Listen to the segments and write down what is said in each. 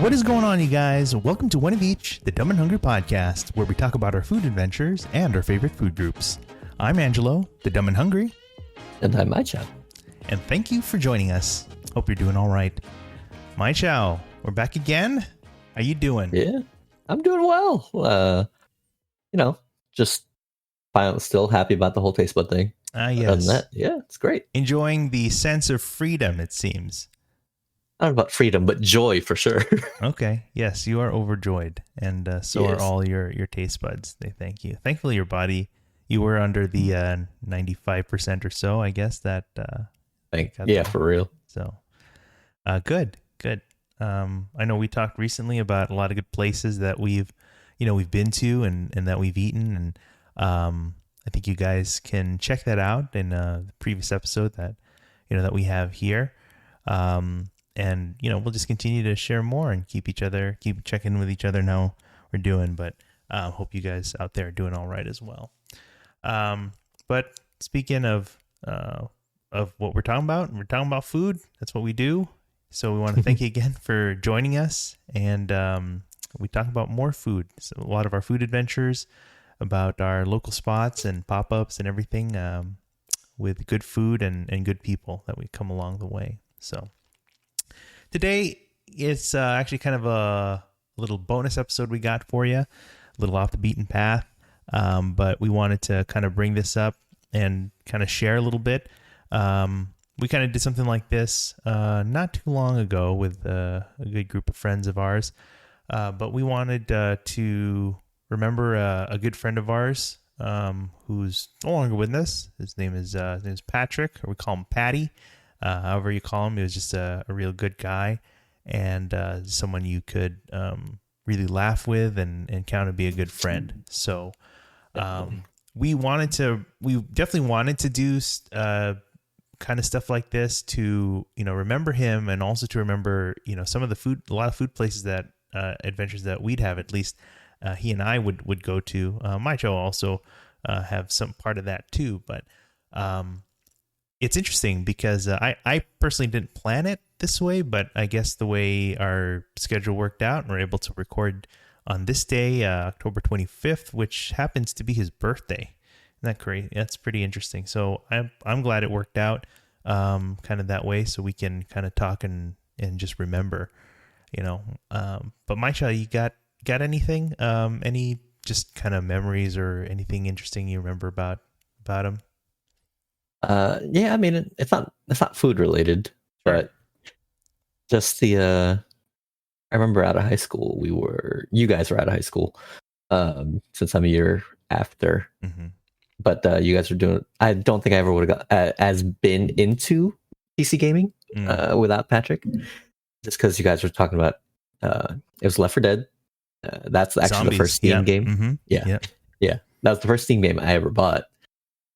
What is going on, you guys? Welcome to One of Each, the Dumb and Hungry podcast, where we talk about our food adventures and our favorite food groups. I'm Angelo, the Dumb and Hungry. And I'm Mychall. And thank you for joining us. Hope you're doing all right. Mychall, we're back again. How you doing? Yeah, I'm doing well. Just still happy about the whole taste bud thing. Yes. Other than that, yeah, it's great. Enjoying the sense of freedom, it seems. I don't know about freedom, but joy for sure. Okay. Yes, you are overjoyed. And so are all your taste buds. They thank you. Thankfully, your body, you were under the 95% or so, I guess, that... for real. So, good. I know we talked recently about a lot of good places that we've been to and that we've eaten. And I think you guys can check that out in the previous episode that we have here. And we'll just continue to share more and keep checking with each other and how we're doing. But hope you guys out there are doing all right as well. But speaking of what we're talking about food. That's what we do. So we want to thank you again for joining us. And we talk about more food. So a lot of our food adventures, about our local spots and pop-ups and everything, with good food and good people that we come along the way. So today it's actually kind of a little bonus episode we got for you, a little off the beaten path. But we wanted to kind of bring this up and kind of share a little bit. We kind of did something like this not too long ago with a good group of friends of ours. But we wanted to remember a good friend of ours who's no longer with us. His name is Patrick, or we call him Patty. However you call him, he was just a real good guy and someone you could really laugh with and count to be a good friend. So we definitely wanted to do kind of stuff like this to remember him, and also to remember some of a lot of food places that adventures that we'd have, at least he and I would go to. Mychall also have some part of that too, but it's interesting because I personally didn't plan it this way, but I guess the way our schedule worked out, and we're able to record on this day, October 25th, which happens to be his birthday. Isn't that great? That's pretty interesting. So I'm glad it worked out kind of that way, so we can kind of talk and just remember, But Mychall, you got anything? Any just kind of memories or anything interesting you remember about him? Yeah, I mean, it's not food related, but just I remember out of high school, you guys were out of high school, since I'm a year after. Mm-hmm. But you guys are doing. I don't think I ever would have got as been into PC gaming without Patrick, just because you guys were talking about. It was Left 4 Dead. That's actually Zombies. The first Steam game. Mm-hmm. Yeah. That was the first Steam game I ever bought.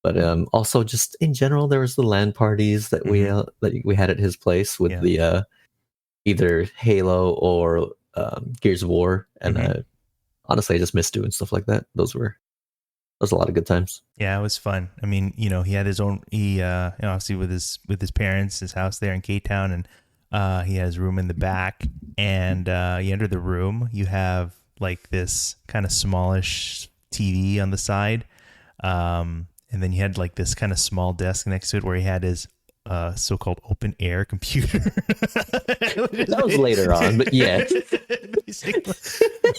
But also just in general, there was the LAN parties that we had at his place with the either Halo or Gears of War, and honestly, I just miss doing stuff like that. Those were a lot of good times. Yeah, it was fun. I mean, he had his own. He obviously with his parents, his house there in K-Town, and he has room in the back. And you enter the room, you have like this kind of smallish TV on the side, and then you had like this kind of small desk next to it where he had his so-called open air computer. That was later on, but yeah.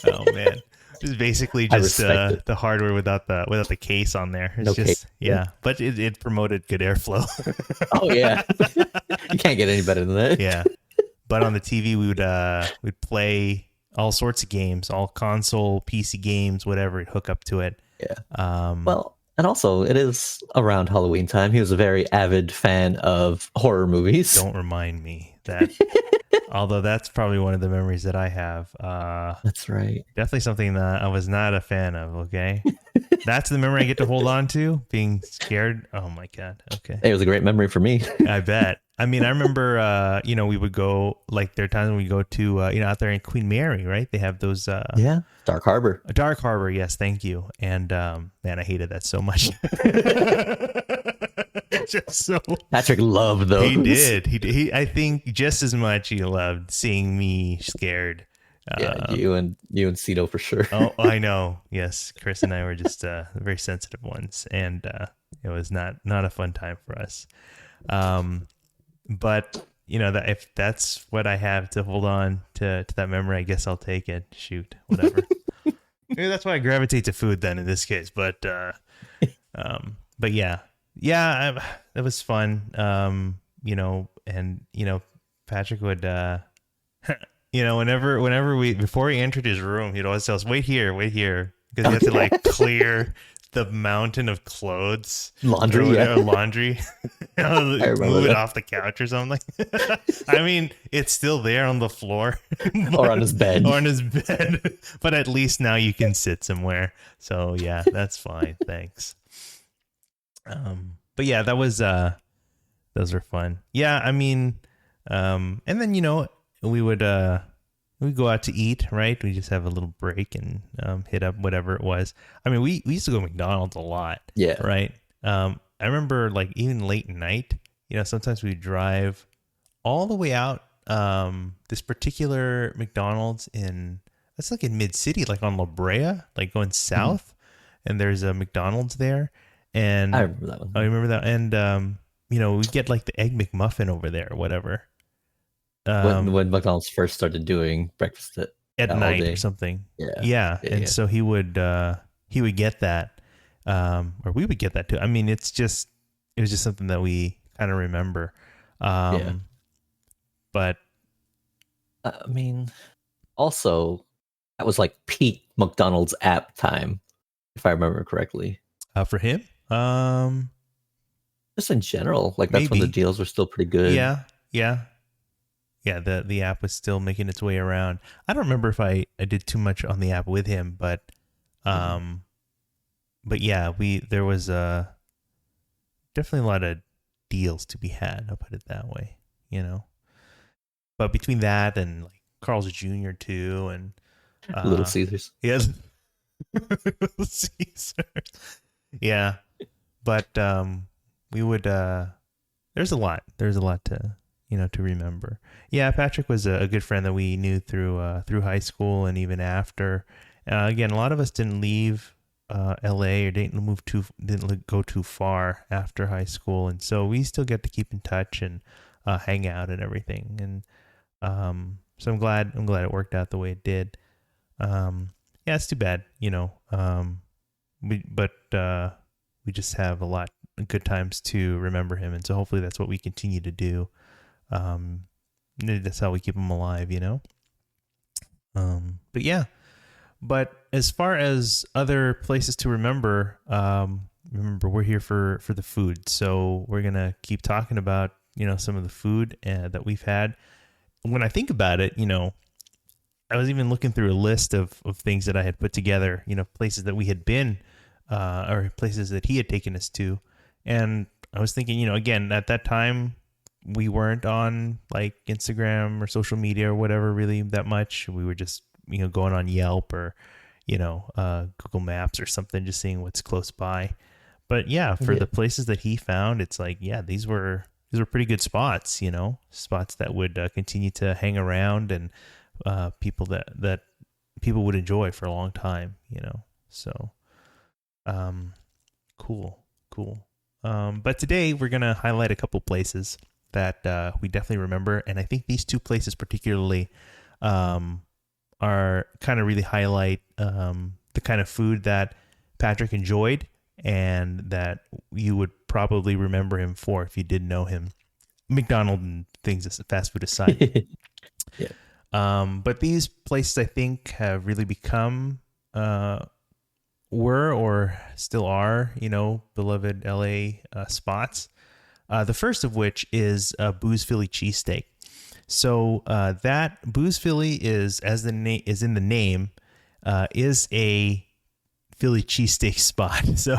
Oh man. It was basically just the hardware without the case on there. It's case. Yeah. But it promoted good airflow. Oh yeah, you can't get any better than that. Yeah, but on the TV we'd play all sorts of games, all console, PC games, whatever. It'd hook up to it. Yeah. Well, and also it is around Halloween time. He was a very avid fan of horror movies. Don't remind me that. Although that's probably one of the memories that I have. That's right. Definitely something that I was not a fan of, okay? That's the memory I get to hold on to, being scared. Oh, my God. Okay. It was a great memory for me. I bet. I mean, I remember, we would go, like, there are times when we go to, out there in Queen Mary, right? They have those. Dark Harbor. Dark Harbor, yes, thank you. And, man, I hated that so much. Just so Patrick loved those. He did. He I think just as much he loved seeing me scared Yeah, Uh, you and Cito for sure. oh, I know. Yes, Chris and I were just very sensitive ones, and it was not a fun time for us. Um, but that if that's what I have to hold on to that memory, I guess I'll take it. Shoot, whatever. Maybe that's why I gravitate to food then in this case. But yeah, yeah, it was fun. And Patrick would, whenever we before he entered his room, he'd always tell us, wait here," because he had to like clear the mountain of clothes, Laundry, yeah. laundry, I remember move it that. off the couch or something. I mean, it's still there on the floor, Or on his bed. or on his bed, but at least now you can sit somewhere. So yeah, that's fine. Thanks. But yeah, those were fun. Yeah, I mean, and then we would we'd go out to eat, right? We just have a little break and hit up whatever it was. I mean, we used to go to McDonald's a lot, Yeah. right? I remember like even late night, sometimes we drive all the way out this particular McDonald's that's like in mid city, like on La Brea, like going south, and there's a McDonald's there. And I remember that one. I remember that. And we get like the Egg McMuffin over there or whatever. When McDonald's first started doing breakfast At all night day. or something. Yeah. Yeah. And so he would get that. Or we would get that too. I mean, it was just something that we kind of remember. But I mean, also, that was like peak McDonald's app time, if I remember correctly. for him, Just in general, like that's when the maybe. deals were still pretty good. Yeah. The app was still making its way around. I don't remember if I did too much on the app with him, but yeah, there was definitely a lot of deals to be had. I'll put it that way, But between that and like Carl's Jr. too, and Little Caesars. yes, Little Caesars, yeah. But we would. There's a lot. There's a lot to to remember. Yeah, Patrick was a good friend that we knew through high school and even after. Again, a lot of us didn't leave LA or didn't go too far after high school, and so we still get to keep in touch and hang out and everything. And so I'm glad it worked out the way it did. Yeah, it's too bad, we just have a lot of good times to remember him, and so hopefully that's what we continue to do. That's how we keep him alive, But yeah. But as far as other places to remember, remember we're here for the food, so we're gonna keep talking about some of the food that we've had. When I think about it, I was even looking through a list of things that I had put together, places that we had been, or places that he had taken us to, and I was thinking, again at that time we weren't on like Instagram or social media or whatever really that much. We were just going on Yelp or, Google Maps or something, just seeing what's close by. But yeah, for the places that he found, it's like, yeah, these were pretty good spots, spots that would continue to hang around and people that people would enjoy for a long time, So, cool. But today we're going to highlight a couple places that we definitely remember. And I think these two places particularly, are kind of really highlight the kind of food that Patrick enjoyed and that you would probably remember him for if you did know him. McDonald's and things, fast food aside. Yeah. But these places I think have really become were or still are, beloved LA spots. The first of which is Boo's Philly Cheesesteak. So that Boo's Philly is, as the name is in the name, is a Philly cheesesteak spot. So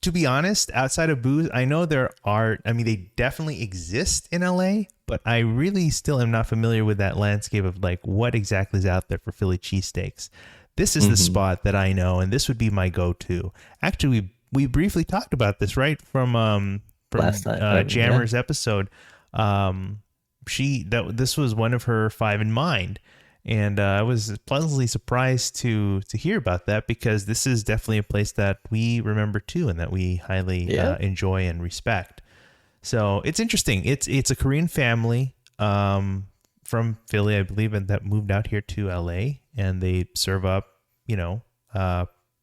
to be honest, outside of Boo's, I know they definitely exist in LA, but I really still am not familiar with that landscape of like what exactly is out there for Philly cheesesteaks. This is the spot that I know, and this would be my go-to. Actually, we briefly talked about this, right? From Last time, Jammer's episode. This was one of her 5 in mind, And I was pleasantly surprised to hear about that, because this is definitely a place that we remember too, and that we highly Yeah. enjoy and respect. So it's interesting. It's a Korean family from Philly, I believe, and that moved out here to LA, and they serve up,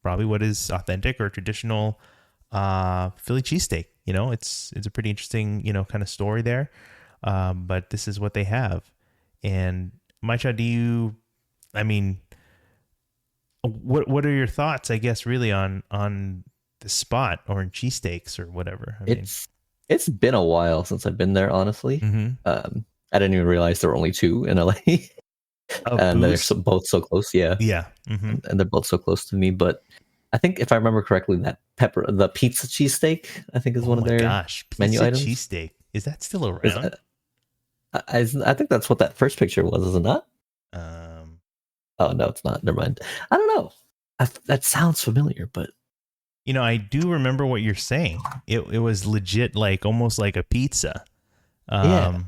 probably what is authentic or traditional Philly cheesesteak. It's a pretty interesting, kind of story there. But this is what they have. And Mychall, I mean, what are your thoughts, I guess, really on the spot or in cheesesteaks or whatever? I mean, It's been a while since I've been there, honestly. mm-hmm. I didn't even realize there were only two in LA, Of and they're booze? both so close. Yeah, Yeah. Mm-hmm. and they're both so close to me. But I think if I remember correctly, the pizza cheesesteak, I think is Oh one of my their gosh, menu pizza items. cheesesteak. Is that still Is around? I think that's what that first picture was, is it not? Um, Oh no, it's not. Never mind. I don't know. That sounds familiar, but I do remember what you're saying. It was legit, like almost like a pizza. yeah. Um,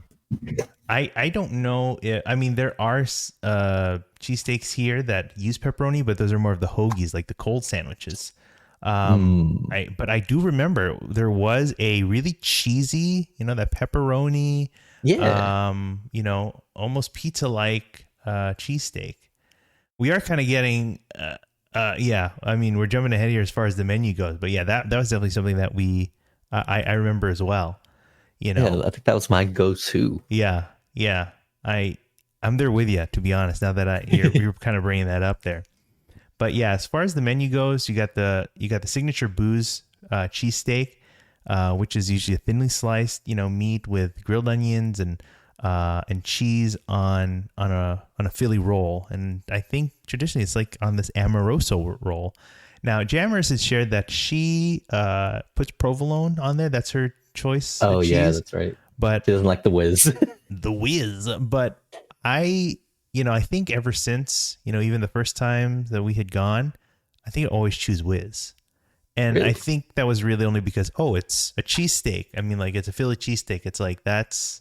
I don't know. I mean, there are cheesesteaks here that use pepperoni, but those are more of the hoagies, like the cold sandwiches. Mm, But I do remember there was a really cheesy, that pepperoni, yeah. almost pizza like cheesesteak. We are kind of getting, yeah. I mean, we're jumping ahead here as far as the menu goes, but yeah, that was definitely something that I remember as well. You Yeah, know, I think that was my go-to. yeah, yeah. I'm there with you, to be honest. Now that you're kind of bringing that up there. But yeah, as far as the menu goes, you got the signature booze cheesesteak, which is usually a thinly sliced, meat with grilled onions and cheese on a Philly roll. And I think traditionally it's like on this Amoroso roll. Now, Jammers has shared that she puts provolone on there. That's her choice Oh yeah, cheese. that's right. But She doesn't like the whiz. the whiz. But I think ever since, even the first time that we had gone, I think I always choose whiz. And I Really? think that was really only because, it's a cheesesteak. I mean, like, it's a Philly cheesesteak. It's like, that's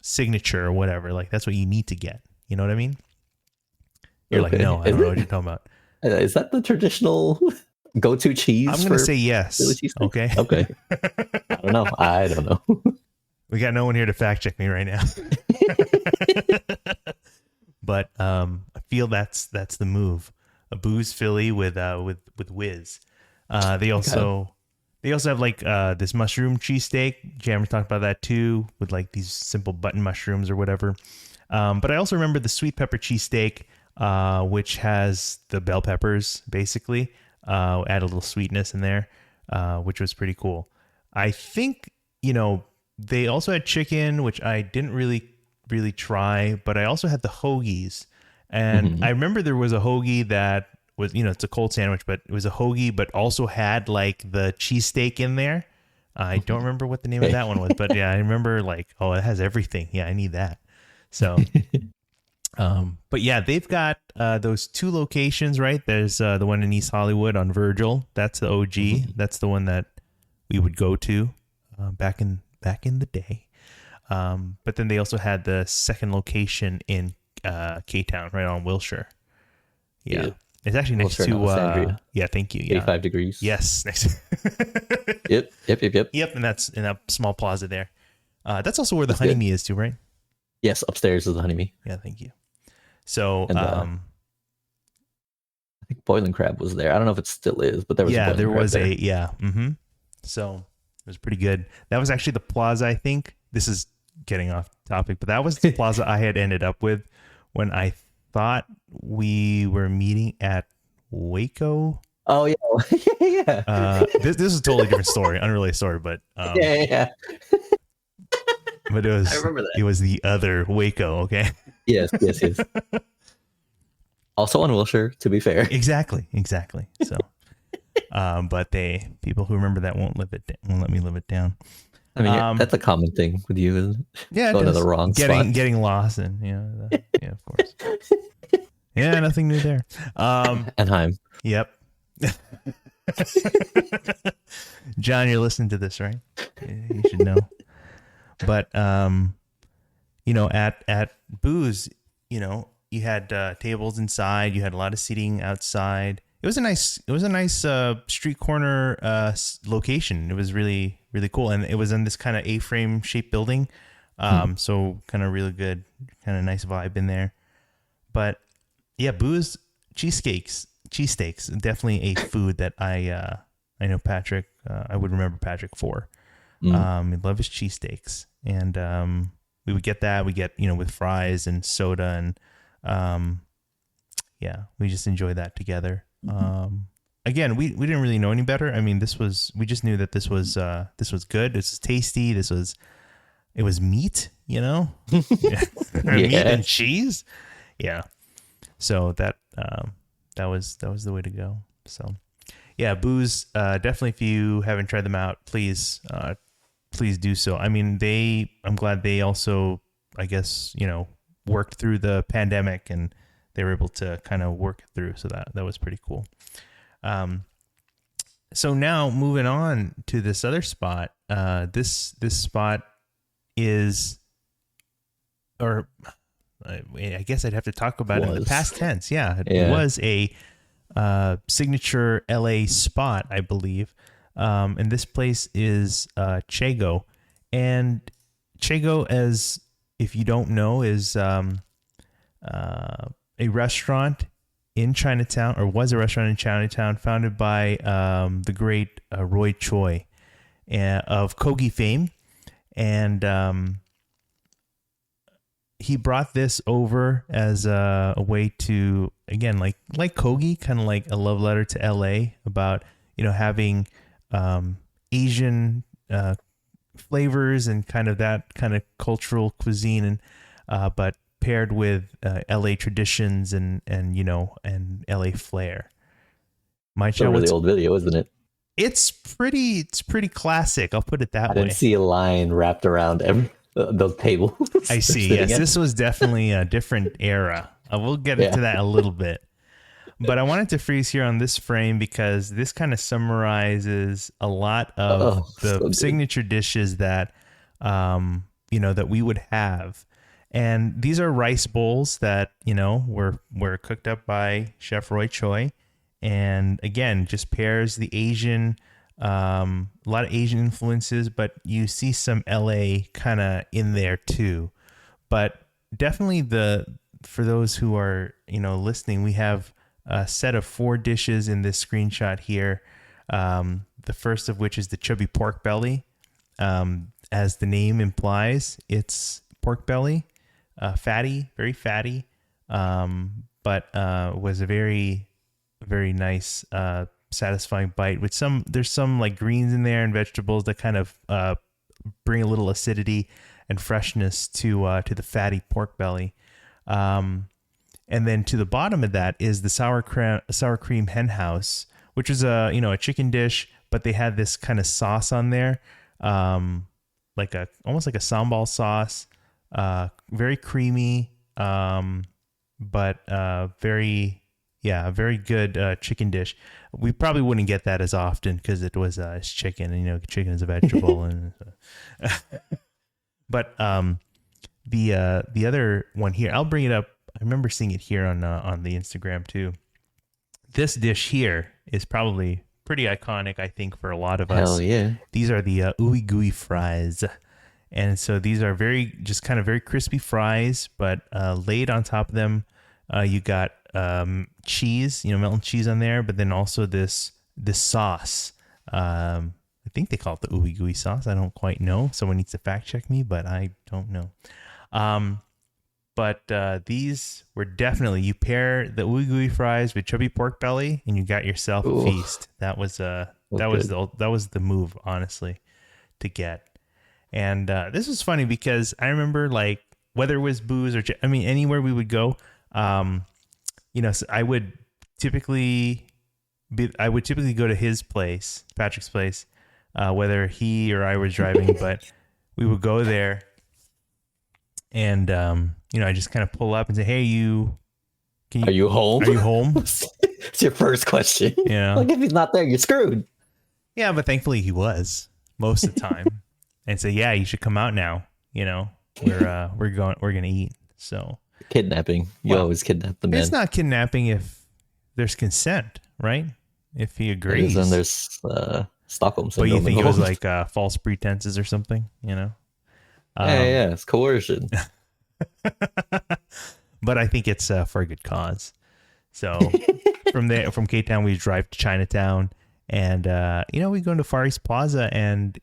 signature or whatever. Like, that's what you need to get. You know what I mean? You're like, Okay. no, I Is don't know what you're it? talking about. Is that the traditional go-to I'm cheese going to for say Philly yes. cheesesteaks? Okay. Okay. I don't know. I don't know. We got no one here to fact check me right now. But I feel that's the move. A booze Philly with whiz. They Okay. also have like this mushroom cheesesteak. Jammer talked about that too, with like these simple button mushrooms or whatever. But I also remember the sweet pepper cheesesteak, which has the bell peppers basically. Add a little sweetness in there, which was pretty cool. I think they also had chicken, which I didn't really try, but I also had the hoagies. And Hmm. I remember there was a hoagie that was, it's a cold sandwich, but it was a hoagie, but also had like the cheesesteak in there. I don't remember what the name of Okay. that one was, but yeah, I remember like, oh, it has everything. Yeah, I need that. So, but yeah, they've got those two locations, right? There's the one in East Hollywood on Virgil. That's the OG. Mhm. That's the one that we would go to back in the day. But then they also had the second location in K-Town, right on Wilshire. Yeah. Yeah. It's actually next Wilshire and to Alexandria. yeah, thank you. Yeah. 85 degrees. Yes, next. Yep. Yep. Yep. Yep. Yep, and that's in that small plaza there. That's also where the That's good. Honeymee is too, right? Yes. Upstairs is the Honeymee. Yeah, thank you. So, And I think Boiling Crab was there. I don't know if it still is, but there was a yeah, Boiling there Crab was there. So it was pretty good. That was actually the plaza, I think. This is getting off topic, but that was the plaza I had ended up with when I thought we were meeting at Waco. Oh yeah. Yeah. Yeah. This is a totally different story, unrelated story, but Yeah. Yeah. but I remember that. it was the other Waco, okay? Yes. Yes. Yes. Also on Wilshire, to be fair. Exactly. So but people who remember that won't let me live it down. I mean, that's a common thing with you, isn't it? Yeah, it Going to does. the wrong spot. Getting lost, and yeah, of course. Yeah, nothing new there. Anaheim. Yep. John, you're listening to this, right? You should know. But at Booze, you had tables inside. You had a lot of seating outside. It was a nice street corner location. It was really really cool, and it was in this kind of A-frame shaped building. So kind of really good, kind of nice vibe in there. But yeah, booze, cheesesteaks, definitely a food that I know Patrick. I would remember Patrick for. He loved his cheesesteaks, and we would get that. We get with fries and soda, and yeah, we just enjoy that together. Again, we didn't really know any better. I mean, we just knew that this was good. This was tasty. It was meat, yeah. Meat and cheese. Yeah. So that was the way to go. So yeah, booze, definitely, if you haven't tried them out, please do so. I mean, I'm glad they also, I guess, worked through the pandemic and they were able to kind of work it through. So that was pretty cool. So now moving on to this other spot, this spot is, or I guess I'd have to talk about it in the past tense. Yeah, it was a signature LA spot, I believe. And this place is Chego. And Chego, as if you don't know, is a restaurant in Chinatown, or was a restaurant in Chinatown, founded by the great Roy Choi of Kogi fame. And he brought this over as a way to, again, like Kogi, kind of like a love letter to LA about, having Asian flavors and kind of that kind of cultural cuisine, and but paired with LA traditions and LA flair. It's a really old video, isn't it? It's pretty classic. I'll put it that way. I didn't see a line wrapped around those tables. I see. Yes, this was definitely a different era. We'll get into that a little bit. But I wanted to freeze here on this frame because this kind of summarizes a lot of the signature dishes that, that we would have. And these are rice bowls that, were cooked up by Chef Roy Choi. And again, just pairs the Asian, a lot of Asian influences, but you see some LA kind of in there too. But definitely for those who are, listening, we have a set of 4 dishes in this screenshot here. The first of which is the chubby pork belly. As the name implies, it's pork belly, fatty, very fatty, but was a very, very nice, satisfying bite with there's some like greens in there and vegetables that kind of bring a little acidity and freshness to the fatty pork belly. And then to the bottom of that is the sour cream hen house, which is a chicken dish, but they had this kind of sauce on there, almost like a sambal sauce, very creamy, but very good chicken dish. We probably wouldn't get that as often because it was it's chicken, and chicken is a vegetable, and but the other one here, I'll bring it up. I remember seeing it here on the Instagram too. This dish here is probably pretty iconic, I think, for a lot of us. Hell yeah! These are the ooey gooey fries, and so these are very crispy fries, but laid on top of them, you got cheese, melted cheese on there, but then also this sauce. I think they call it the ooey gooey sauce. I don't quite know. Someone needs to fact check me, but I don't know. But these were definitely, you pair the ooey gooey fries with chubby pork belly, and you got yourself a feast. That was the move, honestly, to get. And this was funny because I remember, like, whether it was booze or anywhere we would go, so I would typically go to his place, Patrick's place, whether he or I was driving, but we would go there. And, I just kind of pull up and say, hey, are you home? Are you home? It's your first question. Yeah. Like, if he's not there, you're screwed. Yeah, but thankfully he was most of the time. And say, yeah, you should come out now. We're going to eat. So, Kidnapping. You Well, always kidnap the it's man. not kidnapping if there's consent, right? If he It is, and agrees. there's Stockholm But you syndrome think it was involved. like false pretenses or something, you know? Yeah, Um, yeah, it's coercion. but I think it's for a good cause. So from there, from Cape Town, we drive to Chinatown, and we go into Far East Plaza, and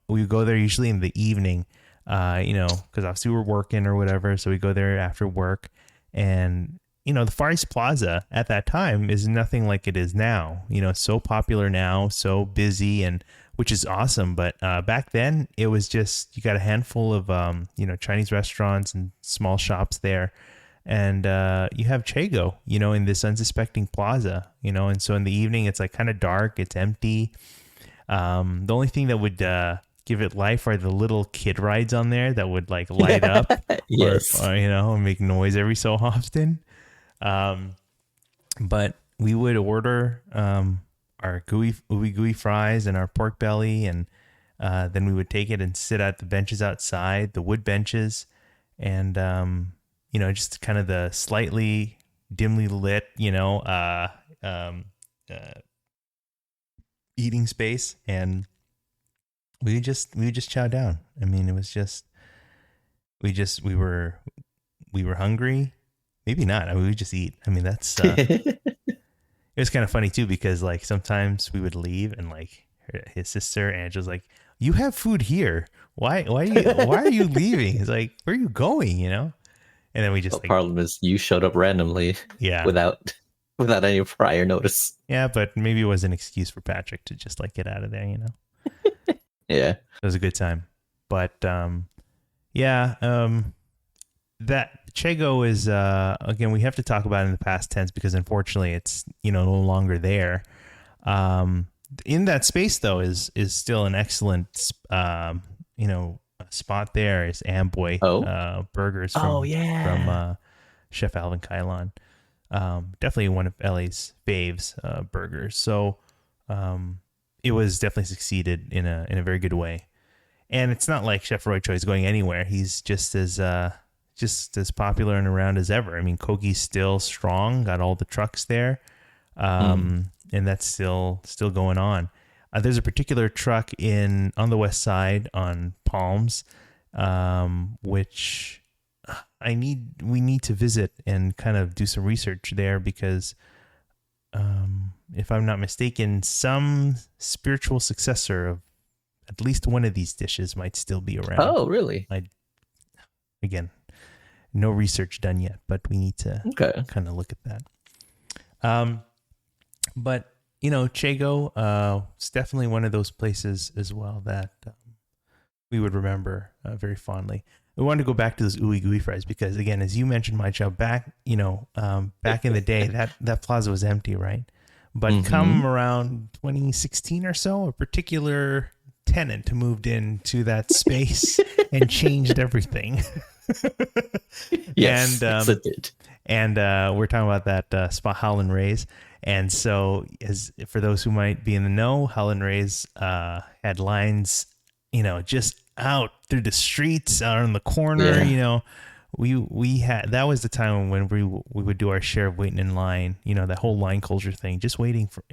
we go there usually in the evening, because obviously we're working or whatever, so we go there after work, and the Far East Plaza at that time is nothing like it is now. It's so popular now, so busy, and which is awesome. But back then, it was just you got a handful of Chinese restaurants and small shops there, and you have Chego, in this unsuspecting plaza, and so in the evening it's like kind of dark, it's empty. The only thing that would give it life are the little kid rides on there that would like light up or, Yes. make noise every so often. Um, but we would order our gooey fries and our pork belly, and then we would take it and sit at the benches outside, the wood benches, and just kind of the slightly dimly lit, eating space, and we would just chow down. I mean, it was just we were hungry. Maybe not. I mean, we would just eat. I mean, that's it was kind of funny too, because like sometimes we would leave and like his sister Angela's like, "You have food here. Why are you leaving?" It's like, "Where are you going?" And then we The just like, problem is you showed up randomly yeah, without any prior notice. yeah. But maybe it was an excuse for Patrick to just like get out of there. Yeah. It was a good time. But yeah, that Chego is again, we have to talk about it in the past tense because unfortunately it's no longer there. In that space though is still an excellent spot. There is Amboy Oh. burgers Oh from yeah. Chef Alvin Kylon. Definitely one of LA's faves burgers. So it was definitely succeeded in a very good way. And it's not like Chef Roy Choi's going anywhere. He's just as popular and around as ever. I mean, Kogi's still strong, got all the trucks there, and that's still going on. There's a particular truck on the west side on Palms, which we need to visit and kind of do some research there because, if I'm not mistaken, some spiritual successor of at least one of these dishes might still be around. Oh, really? Again, no research done yet, but we need to Okay. kind of look at that. But Chego, it's definitely one of those places as well that we would remember very fondly. We wanted to go back to those ooey gooey fries because, again, as you mentioned, Mychall, back back in the day, that plaza was empty, right? But come around 2016 or so, a particular tenant moved into that space and changed everything. Yes, and it did. and we're talking about that spot, Howlin' Rays. And so, as for those who might be in the know, Howlin' Rays had lines, just out through the streets, out on the corner. Yeah. We had that was the time when we would do our share of waiting in line. That whole line culture thing, just waiting for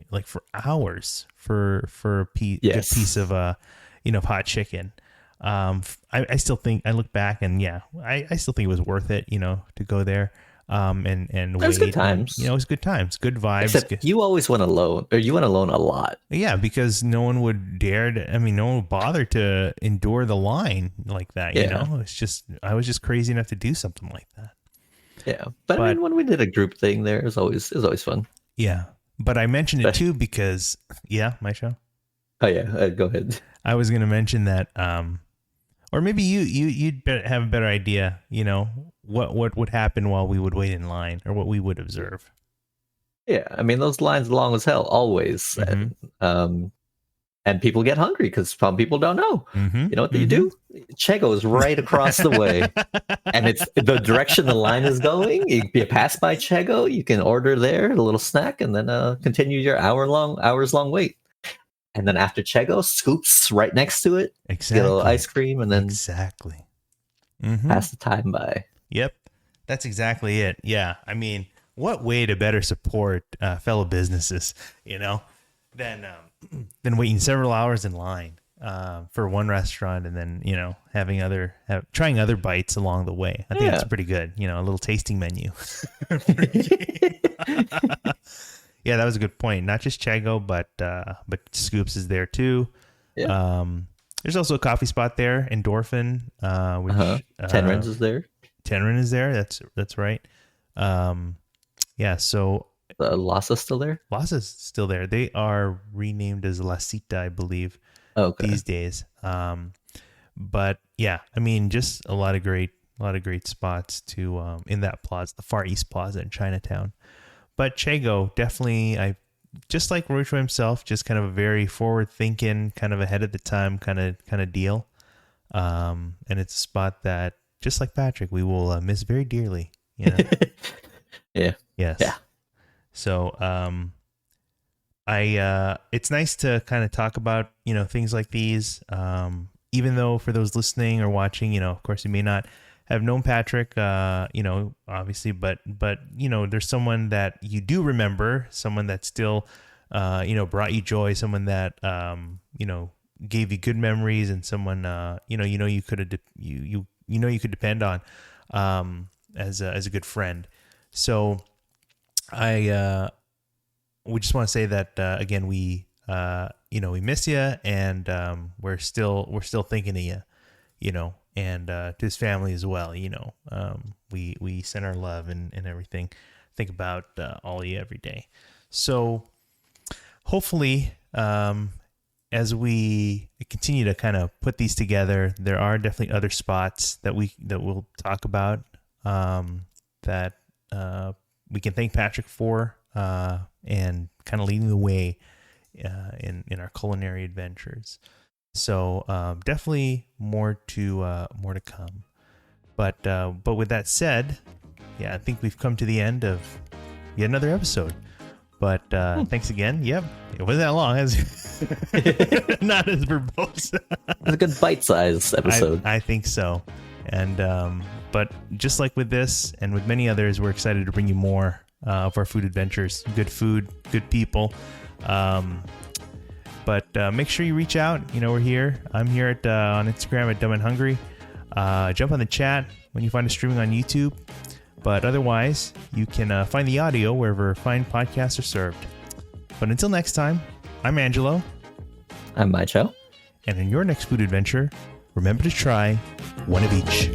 hours for a good Yes. piece of hot chicken. I still think I look back and I still think it was worth it, to go there. And It was wait. good times. And, it was good times, good vibes. Except you always went alone, or you went alone a lot. Yeah, because no one would dare to. I mean, no one would bother to endure the line like that. Yeah. I was just crazy enough to do something like that. Yeah, but I mean, when we did a group thing there, it was always fun. Yeah, but I mentioned it too because my show. Oh yeah, go ahead. I was going to mention that, or maybe you'd have a better idea. What would happen while we would wait in line, or what we would observe. Yeah, I mean those lines are long as hell always, and people get hungry because some people don't know. Mm-hmm. You know what you do? Chego is right across the way, and it's the direction the line is going. You pass by Chego, you can order there a little snack, and then continue your hours long wait. And then after Chego, Scoops right next to it. Exactly. Get a little ice cream, and then exactly pass the time by. Yep. That's exactly it. Yeah. I mean, what way to better support fellow businesses, than than waiting several hours in line for one restaurant and then trying other bites along the way. I think that's Yeah. pretty good. A little tasting menu. Yeah, that was a good point. Not just Chego, but Scoops is there too. Yeah. There's also a coffee spot there, Endorphin, which Tenrens is there. Tenrin is there. That's right. Yeah. So Lasa's still there. Lasa's still there. They are renamed as La Cita, I believe, Okay. these days. But yeah, I mean, just a lot of great spots to in that plaza, the Far East Plaza in Chinatown. But Chego, definitely, I just like Roycho himself, just kind of a very forward thinking, kind of ahead of the time kind of deal. And it's a spot that, just like Patrick, we will miss very dearly. Yeah. Yes. Yeah. So, it's nice to kind of talk about, things like these. Even though for those listening or watching, of course you may not have known Patrick, obviously, but there's someone that you do remember, someone that still, brought you joy, someone that, gave you good memories, and someone, you could you could depend on, as a good friend. So we just want to say that, again, we miss you, and, we're still thinking of you, and to his family as well. We send our love and everything. Think about all of you every day. So hopefully, as we continue to kind of put these together, there are definitely other spots that we'll talk about, that we can thank Patrick for, and kind of leading the way in our culinary adventures. So definitely more to come. But with that said, yeah, I think we've come to the end of yet another episode. But thanks again. Yep, it wasn't that long. Not as verbose. It's a good bite-sized episode. I think so. And but just like with this and with many others, we're excited to bring you more of our food adventures. Good food, good people. But make sure you reach out. We're here. I'm here on Instagram at Dumb and Hungry. Jump on the chat when you find us streaming on YouTube. But otherwise, you can find the audio wherever fine podcasts are served. But until next time, I'm Angelo. I'm Mychall. And in your next food adventure, remember to try one of each.